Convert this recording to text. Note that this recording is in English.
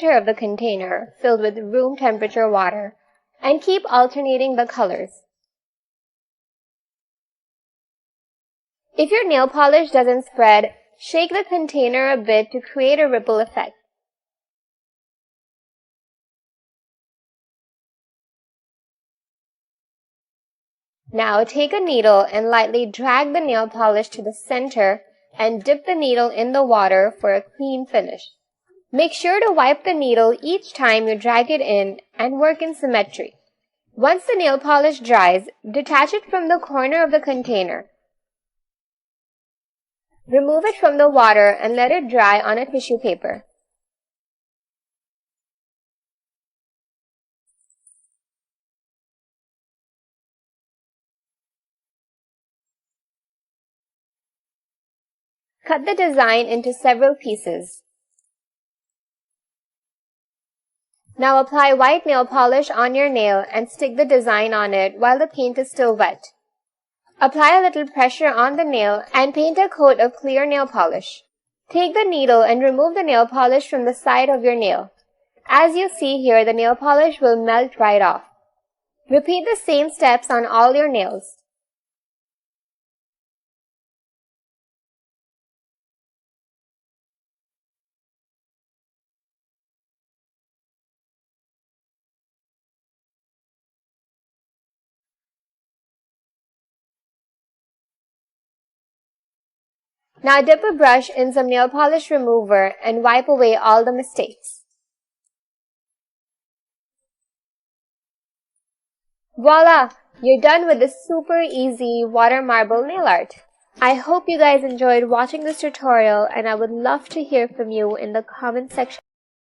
center of the container filled with room temperature water and keep alternating the colors. If your nail polish doesn't spread, shake the container a bit to create a ripple effect. Now take a needle and lightly drag the nail polish to the center and dip the needle in the water for a clean finish. Make sure to wipe the needle each time you drag it in and work in symmetry. Once the nail polish dries, detach it from the corner of the container. Remove it from the water and let it dry on a tissue paper. Cut the design into several pieces. Now apply white nail polish on your nail and stick the design on it while the paint is still wet. Apply a little pressure on the nail and paint a coat of clear nail polish. Take the needle and remove the nail polish from the side of your nail. As you see here, the nail polish will melt right off. Repeat the same steps on all your nails. Now dip a brush in some nail polish remover and wipe away all the mistakes. Voila! You're done with this super easy water marble nail art. I hope you guys enjoyed watching this tutorial and I would love to hear from you in the comment section.